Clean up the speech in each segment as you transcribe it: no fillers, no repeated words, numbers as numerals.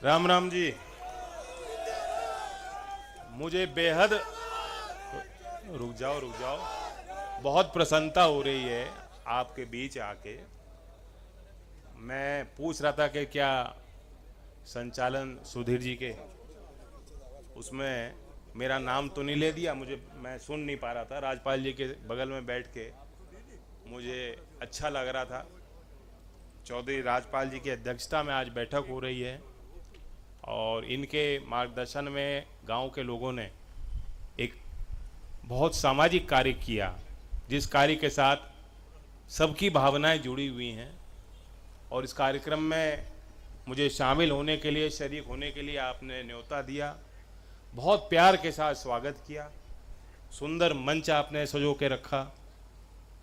राम राम जी। मुझे बेहद रुक जाओ, बहुत प्रसन्नता हो रही है आपके बीच आके। मैं पूछ रहा था कि क्या संचालन सुधीर जी के उसमें मेरा नाम तो नहीं ले दिया। मैं सुन नहीं पा रहा था, राजपाल जी के बगल में बैठ के मुझे अच्छा लग रहा था। चौधरी राजपाल जी की अध्यक्षता में आज बैठक हो रही है और इनके मार्गदर्शन में गांव के लोगों ने एक बहुत सामाजिक कार्य किया, जिस कार्य के साथ सबकी भावनाएं जुड़ी हुई हैं। और इस कार्यक्रम में मुझे शामिल होने के लिए, शरीक होने के लिए आपने न्योता दिया, बहुत प्यार के साथ स्वागत किया, सुंदर मंच आपने सजो के रखा।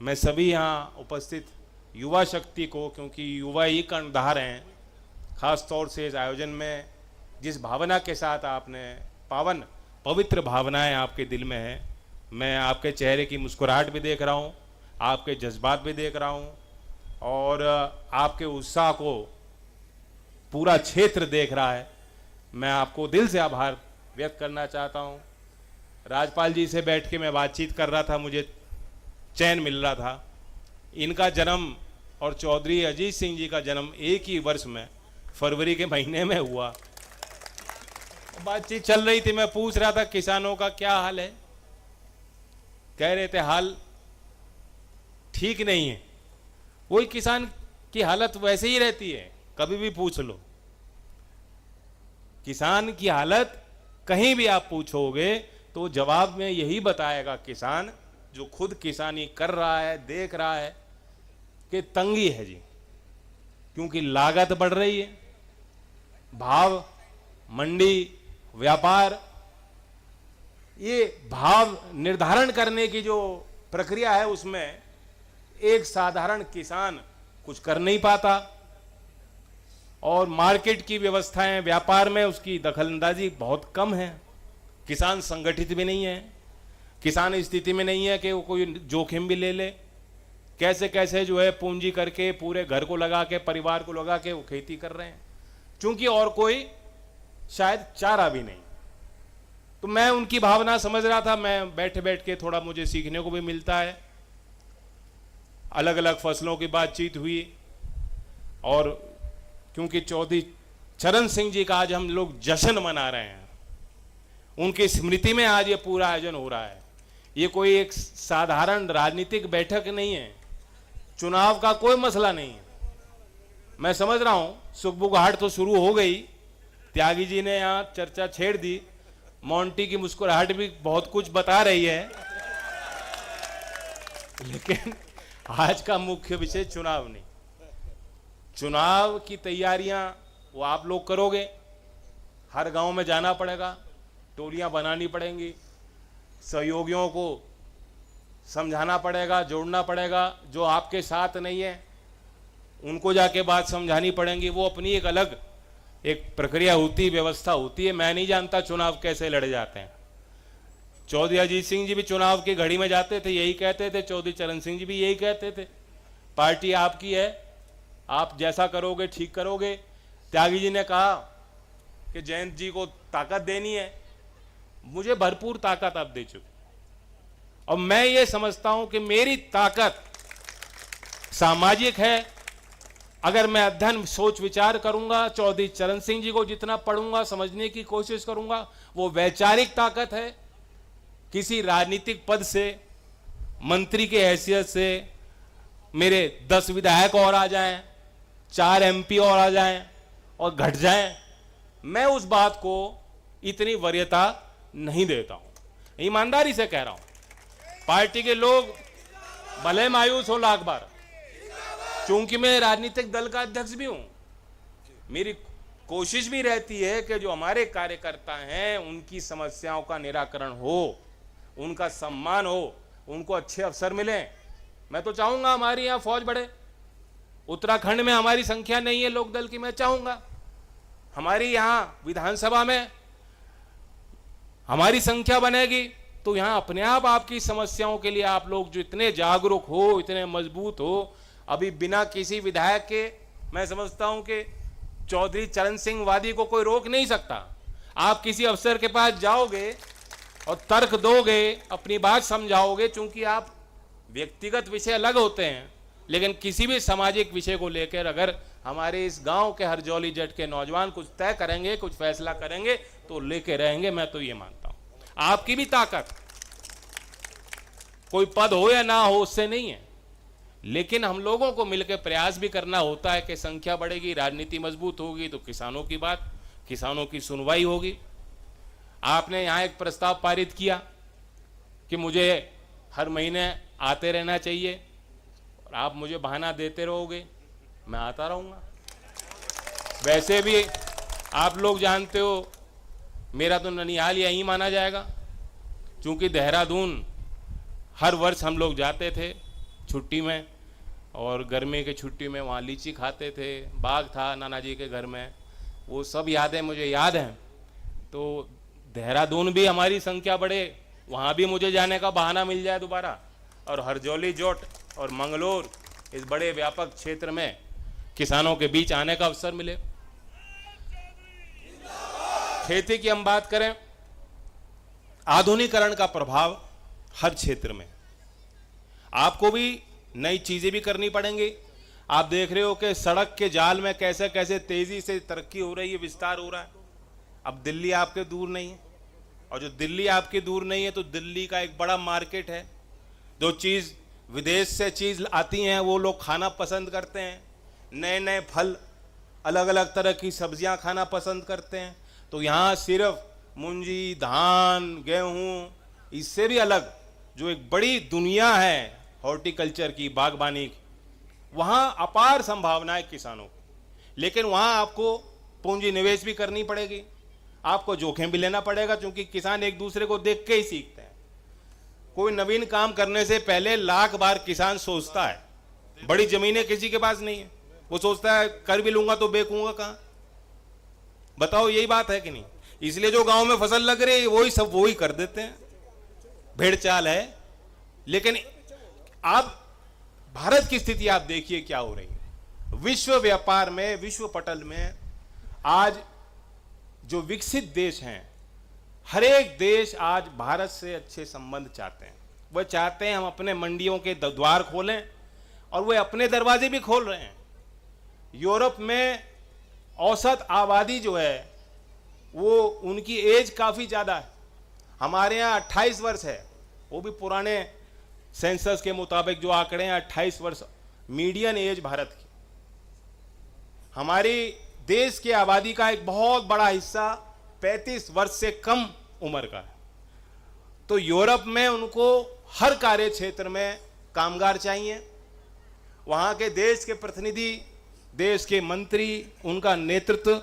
मैं सभी यहाँ उपस्थित युवा शक्ति को, क्योंकि युवा ही कर्णधार हैं, खास तौर से इस आयोजन में जिस भावना के साथ आपने पावन पवित्र भावनाएं आपके दिल में है, मैं आपके चेहरे की मुस्कुराहट भी देख रहा हूँ, आपके जज्बात भी देख रहा हूँ और आपके उत्साह को पूरा क्षेत्र देख रहा है। मैं आपको दिल से आभार व्यक्त करना चाहता हूँ। राजपाल जी से बैठ के मैं बातचीत कर रहा था, मुझे चैन मिल रहा था। इनका जन्म और चौधरी अजीत सिंह जी का जन्म एक ही वर्ष में फरवरी के महीने में हुआ। बातचीत चल रही थी, मैं पूछ रहा था किसानों का क्या हाल है। कह रहे थे हाल ठीक नहीं है। वही किसान की हालत वैसे ही रहती है, कभी भी पूछ लो। किसान की हालत कहीं भी आप पूछोगे तो जवाब में यही बताएगा किसान, जो खुद किसानी कर रहा है, देख रहा है कि तंगी है जी, क्योंकि लागत बढ़ रही है, भाव, मंडी, व्यापार, ये भाव निर्धारण करने की जो प्रक्रिया है उसमें एक साधारण किसान कुछ कर नहीं पाता और मार्केट की व्यवस्थाएं, व्यापार में उसकी दखलंदाजी बहुत कम है। किसान संगठित भी नहीं है, किसान इस स्थिति में नहीं है कि वो कोई जोखिम भी ले ले। कैसे कैसे जो है पूंजी करके पूरे घर को लगा के, परिवार को लगा के वो खेती कर रहे हैं, क्योंकि और कोई शायद चारा भी नहीं। तो मैं उनकी भावना समझ रहा था। मैं बैठे बैठ के थोड़ा मुझे सीखने को भी मिलता है। अलग अलग फसलों की बातचीत हुई और क्योंकि चौधरी चरण सिंह जी का आज हम लोग जश्न मना रहे हैं, उनकी स्मृति में आज ये पूरा आयोजन हो रहा है। ये कोई एक साधारण राजनीतिक बैठक नहीं है, चुनाव का कोई मसला नहीं है। मैं समझ रहा हूं सुखबुगाहट तो शुरू हो गई, त्यागी जी ने यहां चर्चा छेड़ दी, मोंटी की मुस्कुराहट भी बहुत कुछ बता रही है, लेकिन आज का मुख्य विषय चुनाव नहीं। चुनाव की तैयारियां वो आप लोग करोगे, हर गांव में जाना पड़ेगा, टोलियां बनानी पड़ेंगी, सहयोगियों को समझाना पड़ेगा, जोड़ना पड़ेगा। जो आपके साथ नहीं है उनको जाके बात समझानी पड़ेंगी। वो अपनी एक अलग एक प्रक्रिया होती, व्यवस्था होती है। मैं नहीं जानता चुनाव कैसे लड़े जाते हैं। चौधरी अजीत सिंह जी भी चुनाव की घड़ी में जाते थे, यही कहते थे। चौधरी चरण सिंह जी भी यही कहते थे, पार्टी आपकी है, आप जैसा करोगे ठीक करोगे। त्यागी जी ने कहा कि जयंत जी को ताकत देनी है, मुझे भरपूर ताकत आप दे चुके और मैं ये समझता हूं कि मेरी ताकत सामाजिक है। अगर मैं अध्ययन, सोच विचार करूंगा, चौधरी चरण सिंह जी को जितना पढ़ूंगा, समझने की कोशिश करूंगा, वो वैचारिक ताकत है। किसी राजनीतिक पद से, मंत्री के हैसियत से मेरे 10 विधायक और आ जाएं, 4 एमपी और आ जाएं और घट जाएं, मैं उस बात को इतनी वरीयता नहीं देता हूं। ईमानदारी से कह रहा हूं। पार्टी के लोग भले मायूस हो लाख बार, क्योंकि मैं राजनीतिक दल का अध्यक्ष भी हूं, मेरी कोशिश भी रहती है कि जो हमारे कार्यकर्ता हैं उनकी समस्याओं का निराकरण हो, उनका सम्मान हो, उनको अच्छे अवसर मिले। मैं तो चाहूंगा हमारी यहां फौज बढ़े। उत्तराखंड में हमारी संख्या नहीं है लोक दल की, मैं चाहूंगा हमारी यहां विधानसभा में हमारी संख्या बनेगी तो यहां अपने आप आपकी समस्याओं के लिए आप लोग जो इतने जागरूक हो, इतने मजबूत हो, अभी बिना किसी विधायक के मैं समझता हूं कि चौधरी चरण सिंह वादी को कोई रोक नहीं सकता। आप किसी अफसर के पास जाओगे और तर्क दोगे, अपनी बात समझाओगे, चूंकि आप व्यक्तिगत विषय अलग होते हैं, लेकिन किसी भी सामाजिक विषय को लेकर अगर हमारे इस गांव के हरजौली जट के नौजवान कुछ तय करेंगे, कुछ फैसला करेंगे, तो लेके रहेंगे। मैं तो ये मानता हूं आपकी भी ताकत कोई पद हो या ना हो उससे नहीं है, लेकिन हम लोगों को मिलकर प्रयास भी करना होता है कि संख्या बढ़ेगी, राजनीति मजबूत होगी तो किसानों की बात, किसानों की सुनवाई होगी। आपने यहां एक प्रस्ताव पारित किया कि मुझे हर महीने आते रहना चाहिए, और आप मुझे बहाना देते रहोगे, मैं आता रहूंगा। वैसे भी आप लोग जानते हो मेरा तो ननिहाल यहीं माना जाएगा, क्योंकि देहरादून हर वर्ष हम लोग जाते थे छुट्टी में, और गर्मी की छुट्टी में वहाँ लीची खाते थे, बाग था नाना जी के घर में, वो सब यादें मुझे याद हैं। तो देहरादून भी हमारी संख्या बढ़े, वहाँ भी मुझे जाने का बहाना मिल जाए दोबारा, और हरजौली जोट और मंगलोर इस बड़े व्यापक क्षेत्र में किसानों के बीच आने का अवसर मिले। खेती की हम बात करें, आधुनिकीकरण का प्रभाव हर क्षेत्र में, आपको भी नई चीजें भी करनी पड़ेंगी। आप देख रहे हो कि सड़क के जाल में कैसे कैसे तेजी से तरक्की हो रही है, विस्तार हो रहा है। अब दिल्ली आपके दूर नहीं है, और जो दिल्ली आपके दूर नहीं है तो दिल्ली का एक बड़ा मार्केट है। जो चीज विदेश से चीज आती हैं वो लोग खाना पसंद करते हैं, नए नए फल, अलग अलग तरह की सब्जियां खाना पसंद करते हैं। तो यहाँ सिर्फ मुंजी, धान, गेहूं, इससे भी अलग जो एक बड़ी दुनिया है हॉर्टिकल्चर की, बागबानी की, वहाँ अपार संभावनाएं किसानों को। लेकिन वहाँ आपको पूंजी निवेश भी करनी पड़ेगी, आपको जोखिम भी लेना पड़ेगा, क्योंकि किसान एक दूसरे को देख के ही सीखते हैं। कोई नवीन काम करने से पहले लाख बार किसान सोचता है। बड़ी जमीनें किसी के पास नहीं है, वो सोचता है कर भी लूंगा तो बेचूंगा कहाँ। बताओ यही बात है कि नहीं? इसलिए जो गांव में फसल लग रही है वही सब वही कर देते हैं, भेड़ चाल है। लेकिन आप भारत की स्थिति आप देखिए क्या हो रही है। विश्व व्यापार में, विश्व पटल में आज जो विकसित देश हैं, हर एक देश आज भारत से अच्छे संबंध चाहते हैं। वह चाहते हैं हम अपने मंडियों के द्वार खोलें, और वे अपने दरवाजे भी खोल रहे हैं। यूरोप में औसत आबादी जो है वो उनकी एज काफी ज्यादा है, हमारे यहाँ 28 वर्ष है, वो भी पुराने सेंसस के मुताबिक जो आंकड़े हैं 28 वर्ष मीडियन एज भारत की। हमारी देश की आबादी का एक बहुत बड़ा हिस्सा 35 वर्ष से कम उम्र का है। तो यूरोप में उनको हर कार्य क्षेत्र में कामगार चाहिए। वहाँ के देश के प्रतिनिधि, देश के मंत्री, उनका नेतृत्व,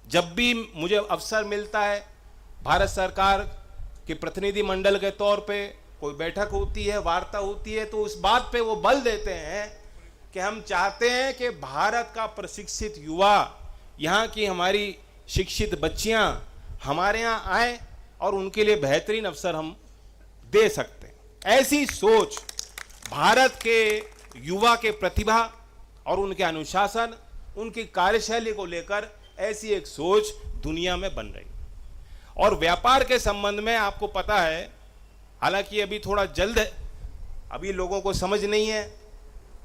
जब भी मुझे अवसर मिलता है भारत सरकार के प्रतिनिधि मंडल के तौर पे कोई बैठक होती है, वार्ता होती है, तो उस बात पे वो बल देते हैं कि हम चाहते हैं कि भारत का प्रशिक्षित युवा, यहाँ की हमारी शिक्षित बच्चियाँ हमारे यहाँ आए और उनके लिए बेहतरीन अवसर हम दे सकते हैं। ऐसी सोच भारत के युवा के प्रतिभा और उनके अनुशासन, उनकी कार्यशैली को लेकर ऐसी एक सोच दुनिया में बन रही। और व्यापार के संबंध में आपको पता है, हालांकि अभी थोड़ा जल्द है, अभी लोगों को समझ नहीं है,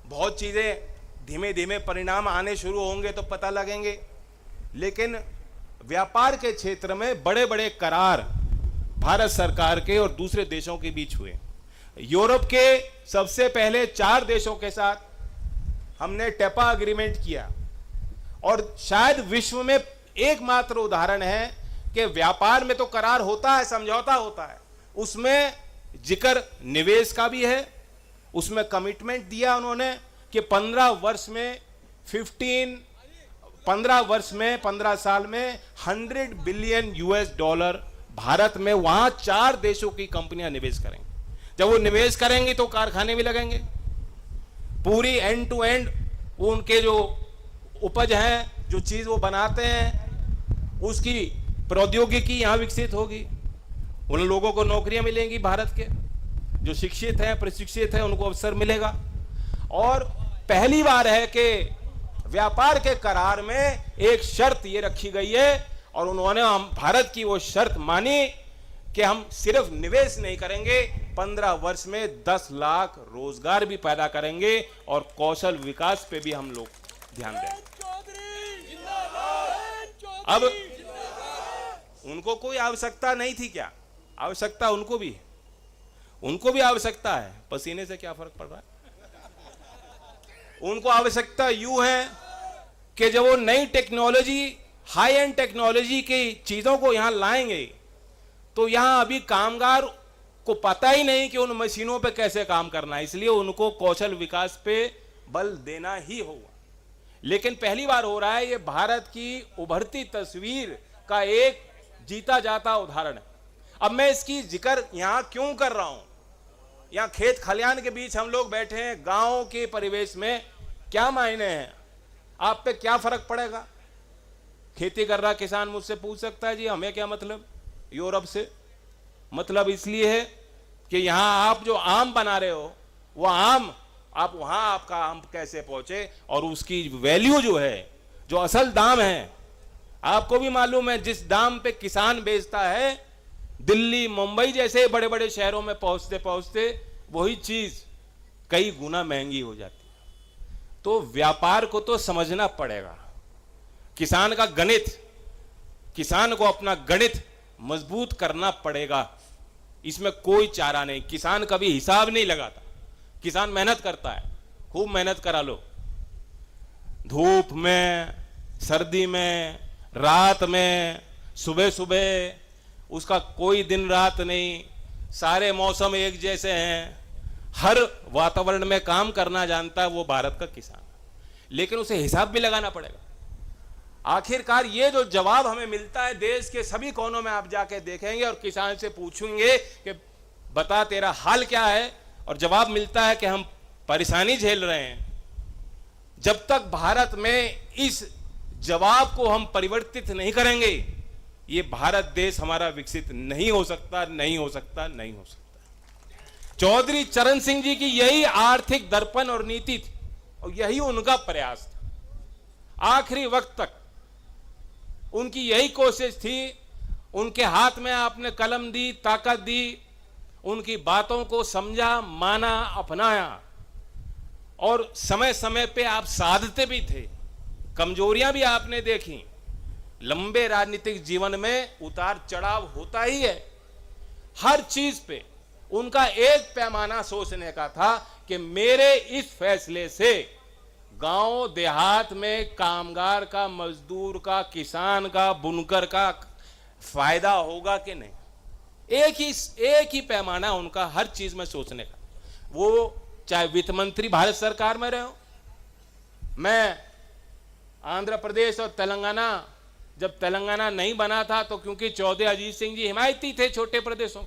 बहुत चीज़ें धीमे धीमे परिणाम आने शुरू होंगे तो पता लगेंगे। लेकिन व्यापार के क्षेत्र में बड़े बड़े करार भारत सरकार के और दूसरे देशों के बीच हुए। यूरोप के सबसे पहले 4 देशों के साथ हमने टेपा एग्रीमेंट किया, और शायद विश्व में एकमात्र उदाहरण है कि व्यापार में तो करार होता है, समझौता होता है, उसमें जिक्र निवेश का भी है। उसमें कमिटमेंट दिया उन्होंने कि 15 साल में $100 बिलियन भारत में, वहां 4 देशों की कंपनियां निवेश करेंगी। जब वो निवेश करेंगी तो कारखाने भी लगेंगे, पूरी एंड टू एंड वो उनके जो उपज है, जो चीज वो बनाते हैं, उसकी प्रौद्योगिकी यहां विकसित होगी। उन लोगों को नौकरियां मिलेंगी, भारत के जो शिक्षित हैं, प्रशिक्षित हैं, उनको अवसर मिलेगा। और पहली बार है कि व्यापार के करार में एक शर्त ये रखी गई है और उन्होंने भारत की वो शर्त मानी कि हम सिर्फ निवेश नहीं करेंगे, 15 वर्ष में 10 लाख रोजगार भी पैदा करेंगे और कौशल विकास पे भी हम लोग ध्यान देंगे। अब उनको कोई आवश्यकता नहीं थी क्या? आवश्यकता उनको भी आवश्यकता है। पसीने से क्या फर्क पड़ रहा है? उनको आवश्यकता यूं है कि जब वो नई टेक्नोलॉजी, हाई एंड टेक्नोलॉजी की चीजों को यहां लाएंगे तो यहां अभी कामगार को पता ही नहीं कि उन मशीनों पे कैसे काम करना है, इसलिए उनको कौशल विकास पे बल देना ही होगा। लेकिन पहली बार हो रहा है, ये भारत की उभरती तस्वीर का एक जीता जाता उदाहरण है। अब मैं इसकी जिक्र यहां क्यों कर रहा हूं? यहां खेत खलियान के बीच हम लोग बैठे हैं, गांव के परिवेश में क्या मायने हैं, आप पे क्या फर्क पड़ेगा? खेती कर रहा किसान मुझसे पूछ सकता है, जी हमें क्या मतलब यूरोप से? मतलब इसलिए है कि यहां आप जो आम बना रहे हो वो आम, आप वहां आपका आम कैसे पहुंचे और उसकी वैल्यू जो है, जो असल दाम है, आपको भी मालूम है जिस दाम पे किसान बेचता है, दिल्ली मुंबई जैसे बड़े बड़े शहरों में पहुंचते पहुंचते वही चीज कई गुना महंगी हो जाती है। तो व्यापार को तो समझना पड़ेगा, किसान का गणित, किसान को अपना गणित मजबूत करना पड़ेगा, इसमें कोई चारा नहीं। किसान कभी हिसाब नहीं लगाता, किसान मेहनत करता है, खूब मेहनत करा लो, धूप में, सर्दी में, रात में, सुबह सुबह, उसका कोई दिन रात नहीं, सारे मौसम एक जैसे हैं, हर वातावरण में काम करना जानता है वो भारत का किसान। लेकिन उसे हिसाब भी लगाना पड़ेगा। आखिरकार ये जो जवाब हमें मिलता है, देश के सभी कोनों में आप जाके देखेंगे और किसान से पूछेंगे कि बता तेरा हाल क्या है, और जवाब मिलता है कि हम परेशानी झेल रहे हैं। जब तक भारत में इस जवाब को हम परिवर्तित नहीं करेंगे, ये भारत देश हमारा विकसित नहीं हो सकता, नहीं हो सकता, नहीं हो सकता। चौधरी चरण सिंह जी की यही आर्थिक दर्पण और नीति थी और यही उनका प्रयास था। आखिरी वक्त तक उनकी यही कोशिश थी। उनके हाथ में आपने कलम दी, ताकत दी, उनकी बातों को समझा, माना, अपनाया और समय समय पे आप साधते भी थे। कमजोरियां भी आपने देखी। लंबे राजनीतिक जीवन में उतार चढ़ाव होता ही है। हर चीज पे उनका एक पैमाना सोचने का था कि मेरे इस फैसले से गांव देहात में कामगार का, मजदूर का, किसान का, बुनकर का फायदा होगा कि नहीं। एक ही पैमाना उनका हर चीज में सोचने का। वो चाहे वित्त मंत्री भारत सरकार में रहे हो, मैं आंध्र प्रदेश और तेलंगाना, जब तेलंगाना नहीं बना था तो क्योंकि चौधरी अजीत सिंह जी हिमायती थे छोटे प्रदेशों,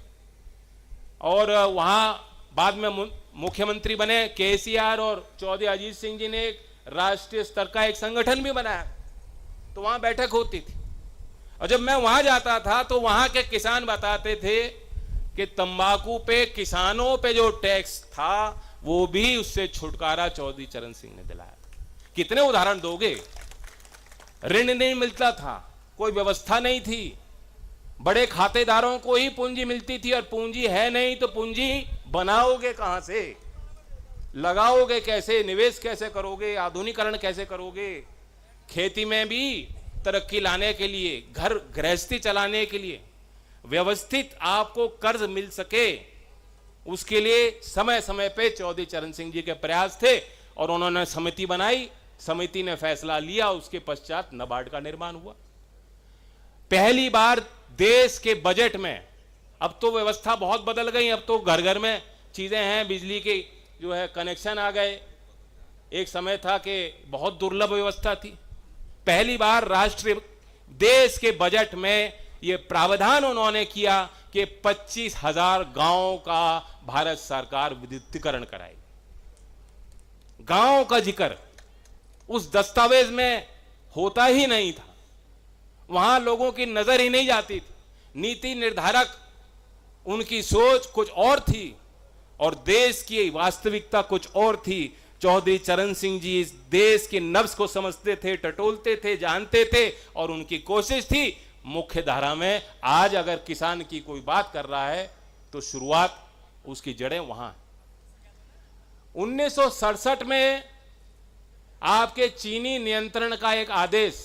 और वहां बाद में मुख्यमंत्री बने केसीआर, और चौधरी अजीत सिंह जी ने एक राष्ट्रीय स्तर का एक संगठन भी बनाया, तो वहां बैठक होती थी। और जब मैं वहां जाता था तो वहां के किसान बताते थे कि तंबाकू पे, किसानों पे जो टैक्स था वो भी उससे छुटकारा चौधरी चरण सिंह ने दिलाया। कितने उदाहरण दोगे? ऋण नहीं मिलता था, कोई व्यवस्था नहीं थी, बड़े खातेदारों को ही पूंजी मिलती थी, और पूंजी है नहीं तो पूंजी बनाओगे कहां से, लगाओगे कैसे, निवेश कैसे करोगे, आधुनिकीकरण कैसे करोगे। खेती में भी तरक्की लाने के लिए, घर गृहस्थी चलाने के लिए व्यवस्थित आपको कर्ज मिल सके, उसके लिए समय समय पे चौधरी चरण सिंह जी के प्रयास थे और उन्होंने समिति बनाई, समिति ने फैसला लिया, उसके पश्चात नाबार्ड का निर्माण हुआ। पहली बार देश के बजट में, अब तो व्यवस्था बहुत बदल गई, अब तो घर घर में चीजें हैं, बिजली के जो है कनेक्शन आ गए। एक समय था कि बहुत दुर्लभ व्यवस्था थी। पहली बार राष्ट्रीय देश के बजट में यह प्रावधान उन्होंने किया कि 25,000 गांवों का भारत सरकार विद्युतीकरण कराएगी। गांव का जिक्र उस दस्तावेज में होता ही नहीं था, वहां लोगों की नजर ही नहीं जाती थी। नीति निर्धारक उनकी सोच कुछ और थी और देश की वास्तविकता कुछ और थी। चौधरी चरण सिंह जी इस देश के नब्ज को समझते थे, टटोलते थे, जानते थे, और उनकी कोशिश थी मुख्य धारा में। आज अगर किसान की कोई बात कर रहा है तो शुरुआत, उसकी जड़ें वहां है। 1967 में आपके चीनी नियंत्रण का एक आदेश,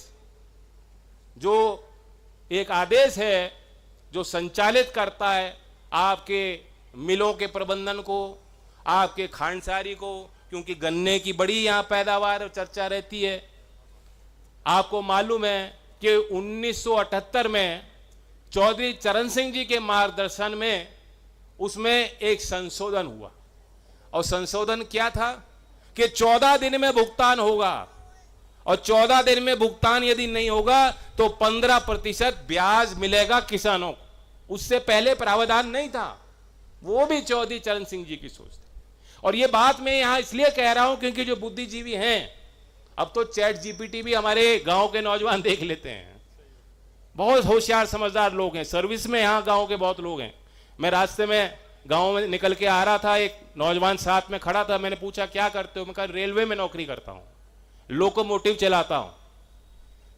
जो एक आदेश है जो संचालित करता है आपके मिलों के प्रबंधन को, आपके खांडसारी को, क्योंकि गन्ने की बड़ी यहां पैदावार और चर्चा रहती है। आपको मालूम है कि 1978 में चौधरी चरण सिंह जी के मार्गदर्शन में उसमें एक संशोधन हुआ, और संशोधन क्या था कि 14 दिन में भुगतान होगा, और 14 दिन में भुगतान यदि नहीं होगा तो 15% ब्याज मिलेगा किसानों को। उससे पहले प्रावधान नहीं था। वो भी चौधरी चरण सिंह जी की सोच थी। और ये बात मैं यहां इसलिए कह रहा हूं क्योंकि जो बुद्धिजीवी हैं, अब तो चैट जीपीटी भी हमारे गांव के नौजवान देख लेते हैं। बहुत होशियार समझदार लोग हैं, सर्विस में यहां गांव के बहुत लोग हैं। मैं रास्ते में गांव में निकल के आ रहा था, एक नौजवान साथ में खड़ा था। मैंने पूछा क्या करते हो? मैं कहा रेलवे में नौकरी करता हूं, लोकोमोटिव चलाता हूं।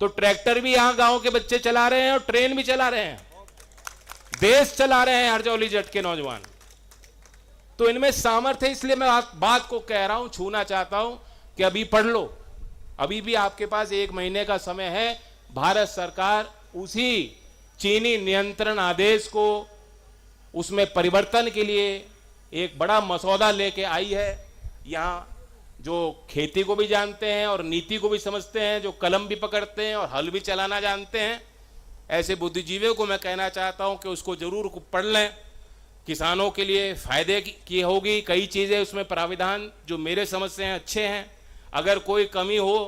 तो ट्रैक्टर भी यहां गांव के बच्चे चला रहे हैं और ट्रेन भी चला रहे हैं, देश चला रहे हैं हरजौली जट के नौजवान। तो इनमें सामर्थ्य है, इसलिए मैं बात को कह रहा हूं, छूना चाहता हूं कि अभी पढ़ लो, अभी भी आपके पास 1 महीने का समय है। भारत सरकार उसी चीनी नियंत्रण आदेश को, उसमें परिवर्तन के लिए एक बड़ा मसौदा लेके आई है। यहां जो खेती को भी जानते हैं और नीति को भी समझते हैं, जो कलम भी पकड़ते हैं और हल भी चलाना जानते हैं, ऐसे बुद्धिजीवियों को मैं कहना चाहता हूं कि उसको जरूर पढ़ लें। किसानों के लिए फायदे की होगी। कई चीजें उसमें प्राविधान जो मेरे समझ से हैं अच्छे हैं। अगर कोई कमी हो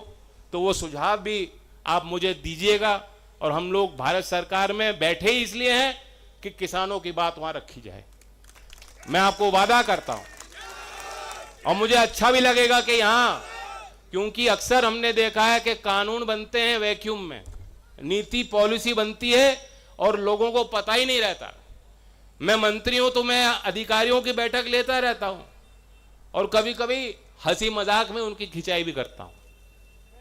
तो वो सुझाव भी आप मुझे दीजिएगा, और हम लोग भारत सरकार में बैठे ही इसलिए हैं कि किसानों की बात वहां रखी जाए। मैं आपको वादा करता हूं, और मुझे अच्छा भी लगेगा कि यहां, क्योंकि अक्सर हमने देखा है कि कानून बनते हैं वैक्यूम में, नीति पॉलिसी बनती है और लोगों को पता ही नहीं रहता। मैं मंत्री हूं तो मैं अधिकारियों की बैठक लेता रहता हूं, और कभी कभी हंसी मजाक में उनकी खिंचाई भी करता हूं।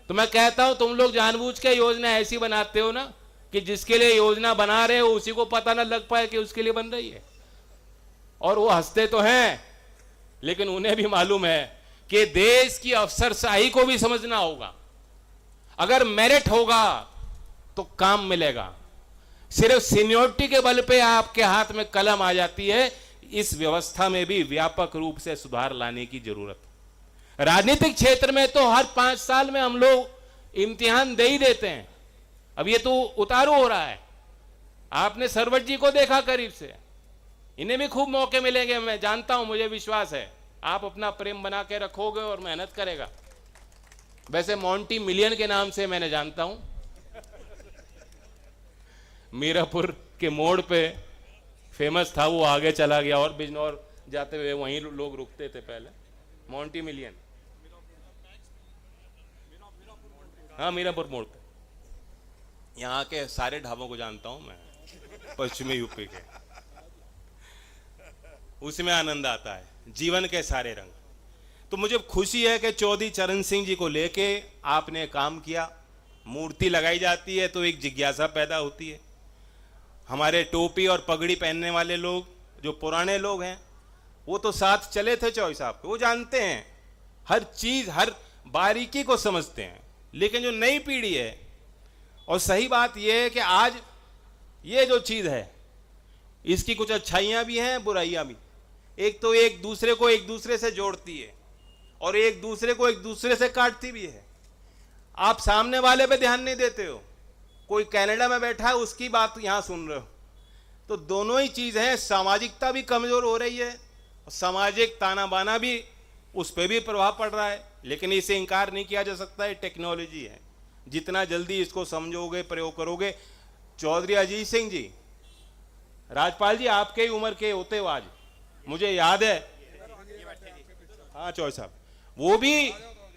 तो मैं कहता हूं तुम लोग जानबूझ के योजना ऐसी बनाते हो ना कि जिसके लिए योजना बना रहे हो उसी को पता ना लग पाए कि उसके लिए बन रही है। और वो हंसते तो हैं, लेकिन उन्हें भी मालूम है कि देश की अफसरशाही को भी समझना होगा। अगर मेरिट होगा तो काम मिलेगा। सिर्फ सीनियोरिटी के बल पे आपके हाथ में कलम आ जाती है। इस व्यवस्था में भी व्यापक रूप से सुधार लाने की जरूरत है। राजनीतिक क्षेत्र में तो हर 5 साल में हम लोग इम्तिहान दे ही देते हैं। अब ये तो उतारू हो रहा है। आपने सरवट जी को देखा करीब से, इन्हें भी खूब मौके मिलेंगे, मैं जानता हूं, मुझे विश्वास है। आप अपना प्रेम बना के रखोगे और मेहनत करेगा। वैसे मॉन्टी मिलियन के नाम से मैंने जानता हूं, मीरापुर के मोड़ पे फेमस था, वो आगे चला गया और बिजनौर जाते हुए वहीं लोग रुकते थे पहले। मॉन्टी मिलियन, हाँ मीरापुर मोड़ पे। यहाँ के सारे ढाबों को जानता हूं मैं, पश्चिमी यूपी के। उसमें आनंद आता है, जीवन के सारे रंग। तो मुझे खुशी है कि चौधरी चरण सिंह जी को लेके आपने काम किया। मूर्ति लगाई जाती है तो एक जिज्ञासा पैदा होती है। हमारे टोपी और पगड़ी पहनने वाले लोग, जो पुराने लोग हैं, वो तो साथ चले थे चौधरी साहब के, वो जानते हैं हर चीज, हर बारीकी को समझते हैं। लेकिन जो नई पीढ़ी है, और सही बात यह है कि आज ये जो चीज है इसकी कुछ अच्छाइयां भी हैं, बुराइयां भी। एक तो एक दूसरे को एक दूसरे से जोड़ती है और एक दूसरे को एक दूसरे से काटती भी है। आप सामने वाले पे ध्यान नहीं देते हो, कोई कनाडा में बैठा है उसकी बात यहां सुन रहे हो। तो दोनों ही चीज है, सामाजिकता भी कमजोर हो रही है, सामाजिक ताना बाना भी, उस पर भी प्रभाव पड़ रहा है। लेकिन इसे इंकार नहीं किया जा सकता, है टेक्नोलॉजी है। जितना जल्दी इसको समझोगे, प्रयोग करोगे। चौधरी अजीत सिंह जी, राजपाल जी आपके ही उम्र के होते हो आज, मुझे याद है। हाँ चौधरी साहब, वो भी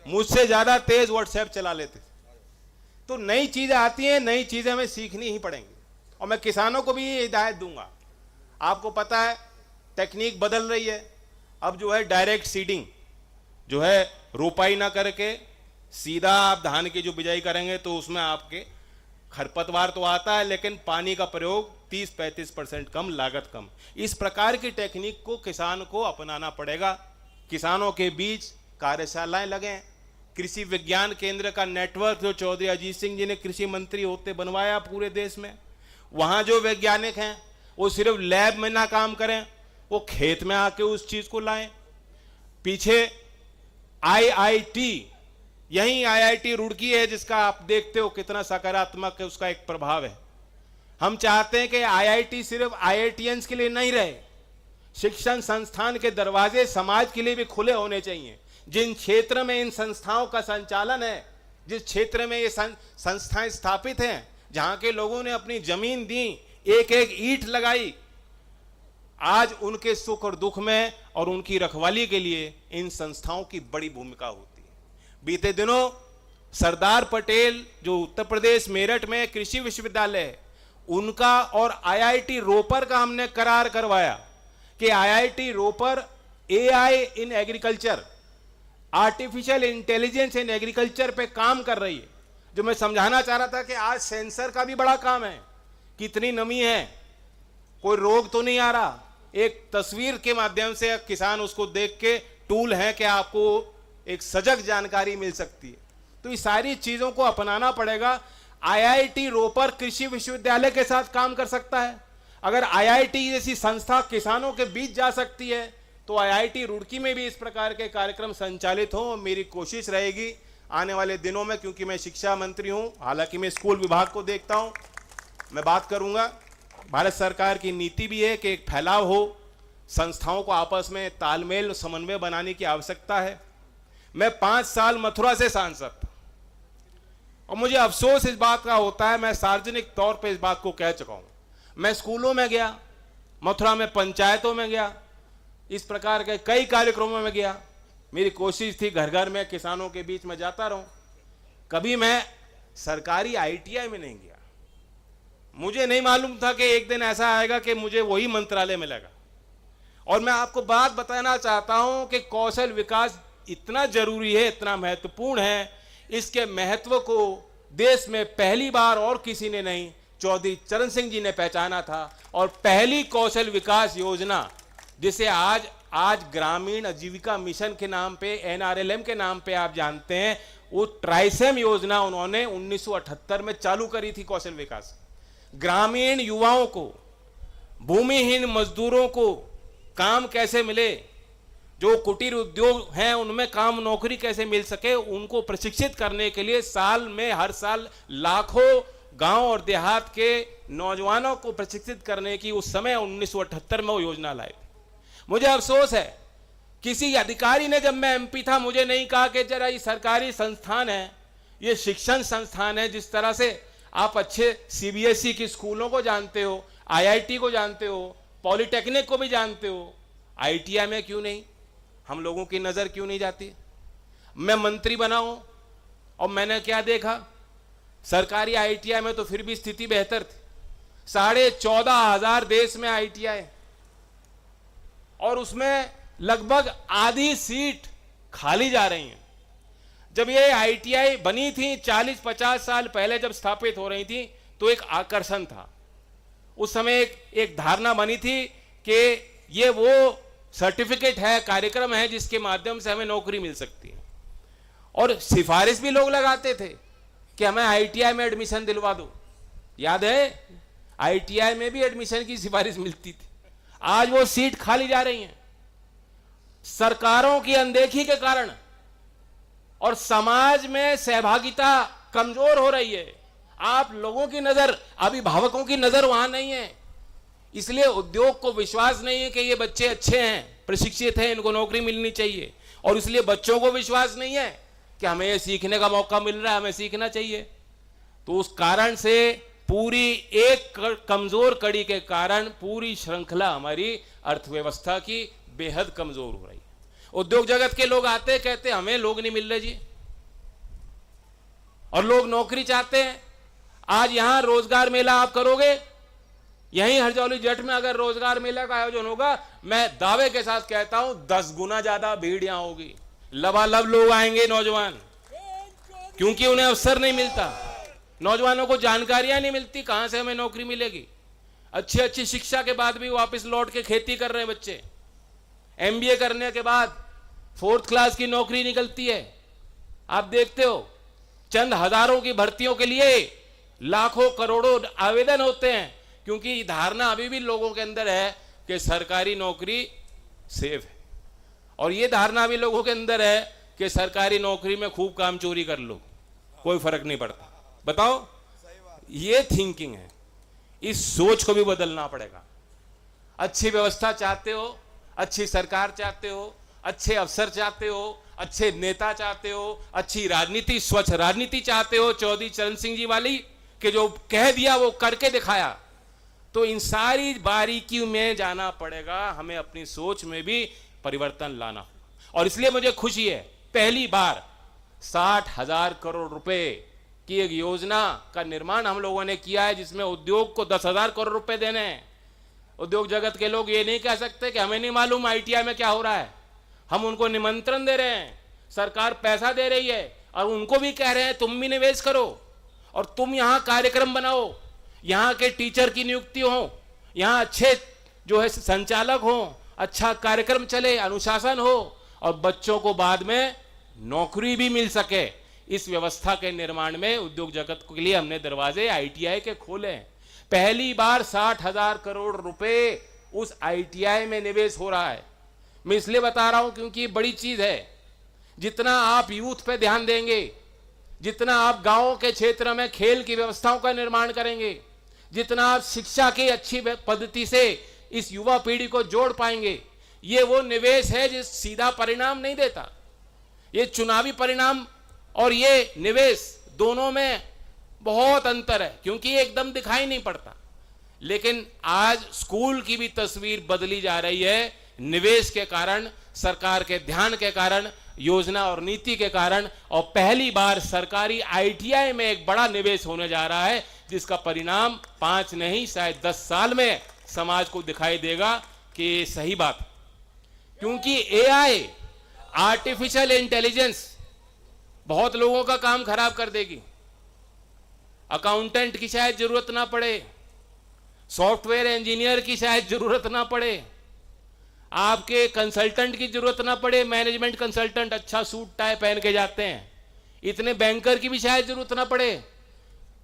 मुझसे ज्यादा तेज व्हाट्सएप चला लेते थे। तो नई चीजें आती हैं, नई चीजें हमें सीखनी ही पड़ेंगी। और मैं किसानों को भी ये हिदायत दूंगा। आपको पता है टेक्निक बदल रही है। अब जो है डायरेक्ट सीडिंग, जो है रोपाई ना करके सीधा आप धान की जो बिजाई करेंगे तो उसमें आपके खरपतवार तो आता है, लेकिन पानी का प्रयोग 30-35% कम, लागत कम। इस प्रकार की टेक्निक को किसान को अपनाना पड़ेगा। किसानों के बीच कार्यशालाएं लगें। कृषि विज्ञान केंद्र का नेटवर्क जो चौधरी अजीत सिंह जी ने कृषि मंत्री होते बनवाया पूरे देश में, वहां जो वैज्ञानिक हैं वो सिर्फ लैब में ना काम करें, वो खेत में आके उस चीज को लाएं। पीछे आईआईटी, यही आईआईटी रुड़की है जिसका आप देखते हो कितना सकारात्मक है, उसका एक प्रभाव है। हम चाहते हैं कि आईआईटी सिर्फ आईआईटीएंस के लिए नहीं रहे, शिक्षण संस्थान के दरवाजे समाज के लिए भी खुले होने चाहिए। जिन क्षेत्र में इन संस्थाओं का संचालन है, जिस क्षेत्र में ये संस्थाएं स्थापित हैं, जहां के लोगों ने अपनी जमीन दी, एक एक ईंट लगाई, आज उनके सुख और दुख में और उनकी रखवाली के लिए इन संस्थाओं की बड़ी भूमिका होती है। बीते दिनों सरदार पटेल जो उत्तर प्रदेश मेरठ में कृषि विश्वविद्यालय है, उनका और आईआईटी रोपर का हमने करार करवाया कि IIT Ropar AI in agriculture, artificial intelligence in agriculture पे काम कर रही है। जो मैं समझाना चाह रहा था कि आज सेंसर का भी बड़ा काम है, कितनी नमी है, कोई रोग तो नहीं आ रहा, एक तस्वीर के माध्यम से किसान उसको देख के टूल है कि आपको एक सजग जानकारी मिल सकती है। तो ये सारी चीजों को अपनाना पड़ेगा। आईआईटी रोपर कृषि विश्वविद्यालय के साथ काम कर सकता है। अगर आईआईटी जैसी संस्था किसानों के बीच जा सकती है तो आईआईटी रुड़की में भी इस प्रकार के कार्यक्रम संचालित हो। मेरी कोशिश रहेगी आने वाले दिनों में, क्योंकि मैं शिक्षा मंत्री हूं, हालांकि मैं स्कूल विभाग को देखता हूं, मैं बात करूंगा। भारत सरकार की नीति भी है कि एक फैलाव हो, संस्थाओं को आपस में तालमेल समन्वय बनाने की आवश्यकता है। मैं 5 साल मथुरा से सांसद था और मुझे अफसोस इस बात का होता है, मैं सार्वजनिक तौर पे इस बात को कह चुका हूं। मैं स्कूलों में गया, मथुरा में पंचायतों में गया, इस प्रकार के कई कार्यक्रमों में गया। मेरी कोशिश थी घर घर में किसानों के बीच में जाता रहूं। कभी मैं सरकारी आईटीआई में नहीं गया। मुझे नहीं मालूम था कि एक दिन ऐसा आएगा कि मुझे वही मंत्रालय मिलेगा। और मैं आपको बात बताना चाहता हूं कि कौशल विकास इतना जरूरी है, इतना महत्वपूर्ण है, इसके महत्व को देश में पहली बार और किसी ने नहीं, चौधरी चरण सिंह जी ने पहचाना था। और पहली कौशल विकास योजना जिसे आज ग्रामीण आजीविका मिशन के नाम पे, एनआरएलएम के नाम पे आप जानते हैं, वो ट्राइसेम योजना उन्होंने 1978 में चालू करी थी। कौशल विकास ग्रामीण युवाओं को, भूमिहीन मजदूरों को काम कैसे मिले, जो कुटीर उद्योग हैं उनमें काम नौकरी कैसे मिल सके, उनको प्रशिक्षित करने के लिए हर साल लाखों गांव और देहात के नौजवानों को प्रशिक्षित करने की उस समय 1978 में वो योजना लाई। मुझे अफसोस है किसी अधिकारी ने, जब मैं एमपी था, मुझे नहीं कहा कि जरा ये सरकारी संस्थान है, ये शिक्षण संस्थान है। जिस तरह से आप अच्छे सीबीएसई की स्कूलों को जानते हो, आईआईटी को जानते हो, पॉलिटेक्निक को भी जानते हो, आईटीआई में क्यों नहीं, हम लोगों की नजर क्यों नहीं जाती। मैं मंत्री बना हूं और मैंने क्या देखा, सरकारी आईटीआई में तो फिर भी स्थिति बेहतर थी। 14,500 देश में आईटीआई और उसमें लगभग आधी सीट खाली जा रही हैं। जब ये आईटीआई बनी थी 40-50 साल पहले, जब स्थापित हो रही थी, तो एक आकर्षण था। उस समय एक धारणा बनी थी कि ये वो सर्टिफिकेट है, कार्यक्रम है जिसके माध्यम से हमें नौकरी मिल सकती है। और सिफारिश भी लोग लगाते थे कि हमें आईटीआई में एडमिशन दिलवा दो। याद है, आईटीआई में भी एडमिशन की सिफारिश मिलती थी। आज वो सीट खाली जा रही हैं सरकारों की अनदेखी के कारण, और समाज में सहभागिता कमजोर हो रही है। आप लोगों की नजर, अभिभावकों की नजर वहां नहीं है, इसलिए उद्योग को विश्वास नहीं है कि ये बच्चे अच्छे हैं, प्रशिक्षित हैं, इनको नौकरी मिलनी चाहिए। और इसलिए बच्चों को विश्वास नहीं है कि हमें ये सीखने का मौका मिल रहा है, हमें सीखना चाहिए। तो उस कारण से पूरी एक कमजोर कड़ी के कारण पूरी श्रृंखला हमारी अर्थव्यवस्था की बेहद कमजोर हो रही है। उद्योग जगत के लोग आते कहते हमें लोग नहीं मिल रहे जी, और लोग नौकरी चाहते हैं। आज यहां रोजगार मेला आप करोगे, यहीं हरजौली जट में अगर रोजगार मेला का आयोजन होगा, मैं दावे के साथ कहता हूं 10 गुना ज्यादा भीड़ यहां होगी। लबालब लोग आएंगे नौजवान, क्योंकि उन्हें अवसर नहीं मिलता। नौजवानों को जानकारियां नहीं मिलती कहां से हमें नौकरी मिलेगी। अच्छी अच्छी शिक्षा के बाद भी वापस लौट के खेती कर रहे हैं बच्चे। एमबीए करने के बाद 4th क्लास की नौकरी निकलती है। आप देखते हो चंद हजारों की भर्तियों के लिए लाखों करोड़ों आवेदन होते हैं, क्योंकि धारणा अभी भी लोगों के अंदर है कि सरकारी नौकरी सेफ है, और ये धारणा भी लोगों के अंदर है कि सरकारी नौकरी में खूब काम चोरी कर लो, कोई फर्क नहीं पड़ता। बताओ, ये थिंकिंग है। इस सोच को भी बदलना पड़ेगा। अच्छी व्यवस्था चाहते हो, अच्छी सरकार चाहते हो, अच्छे अफसर चाहते हो, अच्छे नेता चाहते हो, अच्छी राजनीति, स्वच्छ राजनीति चाहते हो, चौधरी चरण सिंह जी वाली कि जो कह दिया वो करके दिखाया, तो इन सारी बारीकियों में जाना पड़ेगा। हमें अपनी सोच में भी परिवर्तन लाना होगा। और इसलिए मुझे खुशी है, पहली बार 60,000 करोड़ रुपए की एक योजना का निर्माण हम लोगों ने किया है, जिसमें उद्योग को 10,000 करोड़ रुपए देने हैं। उद्योग जगत के लोग ये नहीं कह सकते कि हमें नहीं मालूम आईटीआई में क्या हो रहा है। हम उनको निमंत्रण दे रहे हैं, सरकार पैसा दे रही है, और उनको भी कह रहे हैं तुम भी निवेश करो और तुम यहाँ कार्यक्रम बनाओ, यहाँ के टीचर की नियुक्ति हो, यहाँ अच्छे जो है संचालक हो, अच्छा कार्यक्रम चले, अनुशासन हो, और बच्चों को बाद में नौकरी भी मिल सके। इस व्यवस्था के निर्माण में उद्योग जगत के लिए हमने दरवाजे आईटीआई के खोले। पहली बार 60,000 करोड़ रुपए उस आईटीआई में निवेश हो रहा है। मैं इसलिए बता रहा हूं क्योंकि बड़ी चीज है। जितना आप यूथ पे ध्यान देंगे, जितना आप गांवों के क्षेत्र में खेल की व्यवस्थाओं का निर्माण करेंगे, जितना आप शिक्षा की अच्छी पद्धति से इस युवा पीढ़ी को जोड़ पाएंगे, ये वो निवेश है जो सीधा परिणाम नहीं देता। ये चुनावी परिणाम और ये निवेश दोनों में बहुत अंतर है, क्योंकि ये एकदम दिखाई नहीं पड़ता। लेकिन आज स्कूल की भी तस्वीर बदली जा रही है, निवेश के कारण, सरकार के ध्यान के कारण, योजना और नीति के कारण। और पहली बार सरकारी आईटीआई में एक बड़ा निवेश होने जा रहा है, जिसका परिणाम 5 नहीं शायद 10 साल में समाज को दिखाई देगा कि ये सही बात है। क्योंकि एआई, आर्टिफिशियल इंटेलिजेंस बहुत लोगों का काम खराब कर देगी। अकाउंटेंट की शायद जरूरत ना पड़े, सॉफ्टवेयर इंजीनियर की शायद जरूरत ना पड़े, आपके कंसल्टेंट की जरूरत ना पड़े। मैनेजमेंट कंसल्टेंट अच्छा सूट टाई पहन के जाते हैं। इतने बैंकर की भी शायद जरूरत ना पड़े।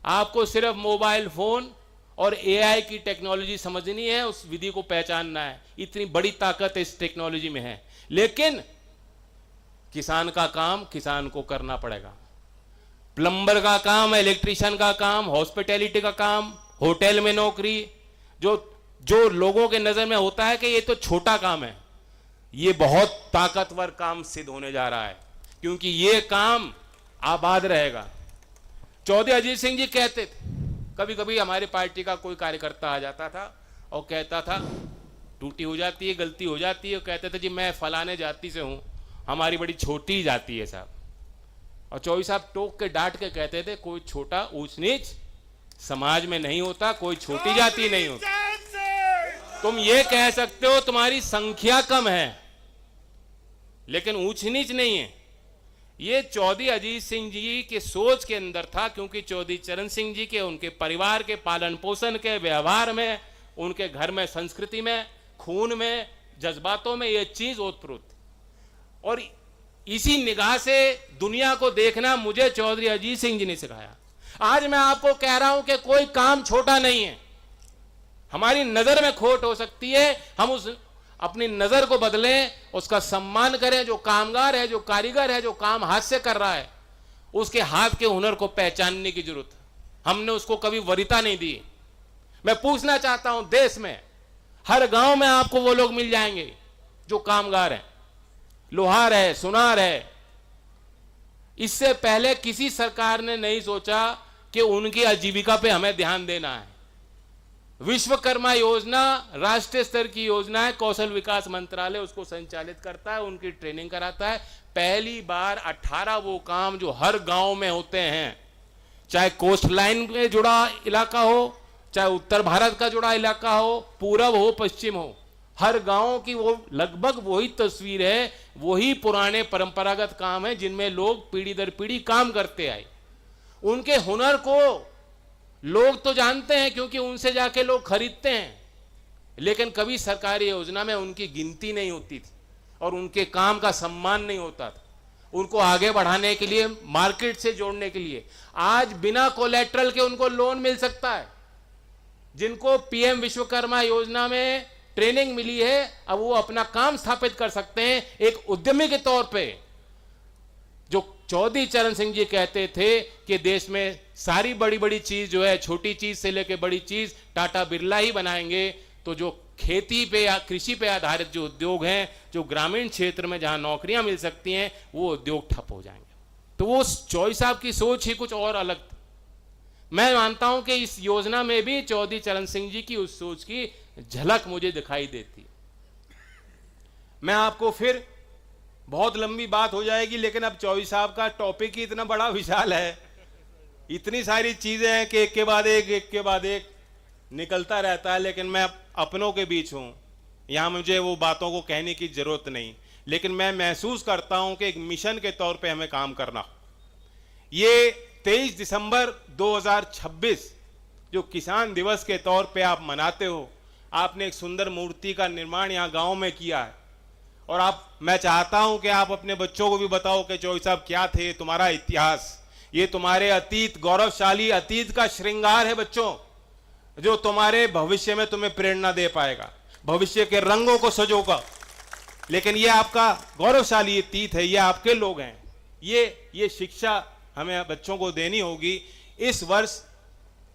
आपको सिर्फ मोबाइल फोन और एआई की टेक्नोलॉजी समझनी है, उस विधि को पहचानना है। इतनी बड़ी ताकत इस टेक्नोलॉजी में है। लेकिन किसान का काम किसान को करना पड़ेगा। प्लम्बर का काम, इलेक्ट्रिशियन का काम, हॉस्पिटैलिटी का काम, होटल में नौकरी, जो लोगों के नजर में होता है कि ये तो छोटा काम है, ये बहुत ताकतवर काम सिद्ध होने जा रहा है, क्योंकि ये काम आबाद रहेगा। चौधरी अजीत सिंह जी कहते थे, कभी कभी हमारी पार्टी का कोई कार्यकर्ता आ जाता था और कहता था, टूटी हो जाती है, गलती हो जाती है, और कहते थे जी मैं फलाने जाति से हूं, हमारी बड़ी छोटी जाति है साहब। और चौधरी साहब टोक के डांट के कहते थे, कोई छोटा ऊंच नीच समाज में नहीं होता, कोई छोटी जाति नहीं होती। तुम ये कह सकते हो तुम्हारी संख्या कम है, लेकिन ऊंच नीच नहीं है। ये चौधरी अजीत सिंह जी के सोच के अंदर था, क्योंकि चौधरी चरण सिंह जी के, उनके परिवार के पालन पोषण के, व्यवहार में, उनके घर में, संस्कृति में, खून में, जज्बातों में ये चीज ओतप्रोत। और इसी निगाह से दुनिया को देखना मुझे चौधरी अजीत सिंह जी ने सिखाया। आज मैं आपको कह रहा हूं कि कोई काम छोटा नहीं है। हमारी नजर में खोट हो सकती है, हम उस अपनी नजर को बदलें, उसका सम्मान करें। जो कामगार है, जो कारीगर है, जो काम हाथ से कर रहा है, उसके हाथ के हुनर को पहचानने की जरूरत है। हमने उसको कभी वरीयता नहीं दी। मैं पूछना चाहता हूं, देश में हर गांव में आपको वो लोग मिल जाएंगे जो कामगार हैं, लोहार है, सुनार है। इससे पहले किसी सरकार ने नहीं सोचा कि उनकी आजीविका पे हमें ध्यान देना है। विश्वकर्मा योजना राष्ट्रीय स्तर की योजना है, कौशल विकास मंत्रालय उसको संचालित करता है, उनकी ट्रेनिंग कराता है। पहली बार 18 वो काम जो हर गांव में होते हैं, चाहे कोस्ट लाइन में जुड़ा इलाका हो, चाहे उत्तर भारत का जुड़ा इलाका हो, पूरब हो, पश्चिम हो, हर गांव की वो लगभग वही तस्वीर है, वही पुराने परंपरागत काम है जिनमें लोग पीढ़ी दर पीढ़ी काम करते आए। उनके हुनर को लोग तो जानते हैं क्योंकि उनसे जाके लोग खरीदते हैं, लेकिन कभी सरकारी योजना में उनकी गिनती नहीं होती थी और उनके काम का सम्मान नहीं होता था। उनको आगे बढ़ाने के लिए, मार्केट से जोड़ने के लिए आज बिना कोलेट्रल के उनको लोन मिल सकता है। जिनको पीएम विश्वकर्मा योजना में ट्रेनिंग मिली है, अब वो अपना काम स्थापित कर सकते हैं एक उद्यमी के तौर पे। जो चौधरी चरण सिंह जी कहते थे कि देश में सारी बड़ी बड़ी चीज जो है, छोटी चीज से लेकर बड़ी चीज टाटा बिरला ही बनाएंगे, तो जो खेती पे या कृषि पे आधारित जो उद्योग हैं, जो ग्रामीण क्षेत्र में जहां नौकरियां मिल सकती हैं, वो उद्योग ठप हो जाएंगे। तो वो चौधरी साहब की सोच ही कुछ और अलग थी। मैं मानता हूं कि इस योजना में भी चौधरी चरण सिंह जी की उस सोच की झलक मुझे दिखाई देती। मैं आपको फिर, बहुत लंबी बात हो जाएगी, लेकिन अब चौधरी साहब का टॉपिक ही इतना बड़ा विशाल है, इतनी सारी चीजें हैं कि एक के बाद एक निकलता रहता है। लेकिन मैं अपनों के बीच हूं, यहां मुझे वो बातों को कहने की जरूरत नहीं, लेकिन मैं महसूस करता हूं कि एक मिशन के तौर पे हमें काम करना। ये 23 दिसंबर 2026 जो किसान दिवस के तौर पे आप मनाते हो, आपने एक सुंदर मूर्ति का निर्माण यहाँ गांव में किया है, और मैं चाहता हूं कि आप अपने बच्चों को भी बताओ कि चौधरी साहब क्या थे, तुम्हारा इतिहास, ये तुम्हारे अतीत, गौरवशाली अतीत का श्रृंगार है बच्चों, जो तुम्हारे भविष्य में तुम्हें प्रेरणा दे पाएगा, भविष्य के रंगों को सजोगा। लेकिन ये आपका गौरवशाली अतीत है, ये आपके लोग हैं, ये शिक्षा हमें बच्चों को देनी होगी। इस वर्ष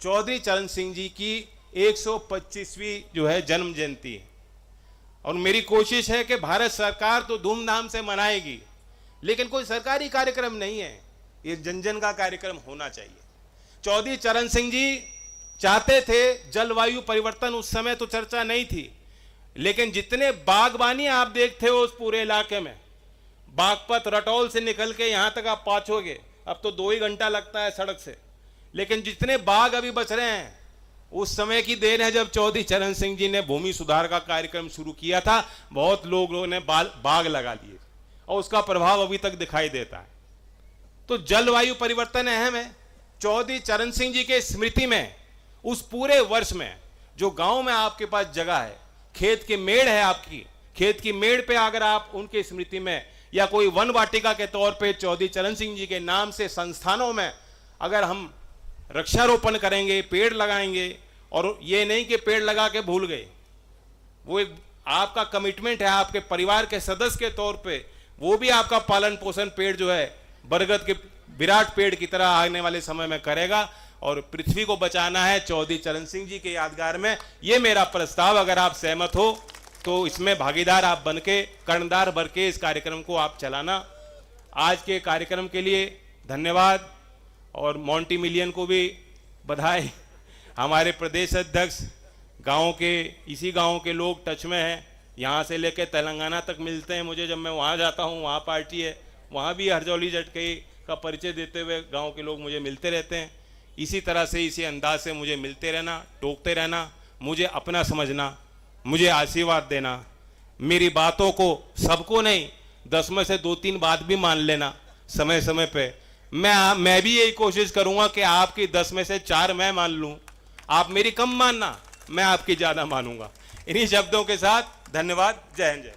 चौधरी चरण सिंह जी की 125वीं जो है जन्म जयंती है, और मेरी कोशिश है कि भारत सरकार तो धूमधाम से मनाएगी, लेकिन कोई सरकारी कार्यक्रम नहीं है, ये जन जन का कार्यक्रम होना चाहिए। चौधरी चरण सिंह जी चाहते थे जलवायु परिवर्तन, उस समय तो चर्चा नहीं थी, लेकिन जितने बागबानी आप देखते हो उस पूरे इलाके में, बागपत रटौल से निकल के यहां तक आप पहुंचोगे, अब तो 2 ही घंटा लगता है सड़क से, लेकिन जितने बाग अभी बच रहे हैं उस समय की देन है जब चौधरी चरण सिंह जी ने भूमि सुधार का कार्यक्रम शुरू किया था। बहुत लोगों ने बाग लगा लिए और उसका प्रभाव अभी तक दिखाई देता है। तो जलवायु परिवर्तन अहम है। चौधरी चरण सिंह जी के स्मृति में उस पूरे वर्ष में जो गांव में आपके पास जगह है, खेत की मेड़ है आपकी, खेत की मेड़ पे अगर आप उनके स्मृति में या कोई वन वाटिका के तौर पे चौधरी चरण सिंह जी के नाम से संस्थानों में अगर हम वृक्षारोपण करेंगे, पेड़ लगाएंगे, और ये नहीं कि पेड़ लगा के भूल गए, वो एक आपका कमिटमेंट है आपके परिवार के सदस्य के तौर पे, वो भी आपका पालन पोषण पेड़ जो है बरगद के विराट पेड़ की तरह आने वाले समय में करेगा, और पृथ्वी को बचाना है चौधरी चरण सिंह जी के यादगार में। ये मेरा प्रस्ताव, अगर आप सहमत हो तो इसमें भागीदार आप बनके, कर्णधार भर के इस कार्यक्रम को आप चलाना। आज के कार्यक्रम के लिए धन्यवाद, और मॉन्टी मिलियन को भी बधाई। हमारे प्रदेश अध्यक्ष गांव के, इसी गांव के लोग टच में हैं, यहाँ से लेकर तेलंगाना तक मिलते हैं मुझे, जब मैं वहाँ जाता हूँ वहाँ पार्टी है, वहाँ भी हरजौली झटकई का परिचय देते हुए गांव के लोग मुझे मिलते रहते हैं। इसी तरह से, इसी अंदाज से मुझे मिलते रहना, टोकते रहना, मुझे अपना समझना, मुझे आशीर्वाद देना, मेरी बातों को, सबको नहीं, 10 में से 2-3 बात भी मान लेना समय समय पे। मैं भी यही कोशिश करूंगा कि आपकी 10 में से 4 मैं मान लूं, आप मेरी कम मानना, मैं आपकी ज्यादा मानूंगा। इन्हीं शब्दों के साथ धन्यवाद। जय हिंद, जय।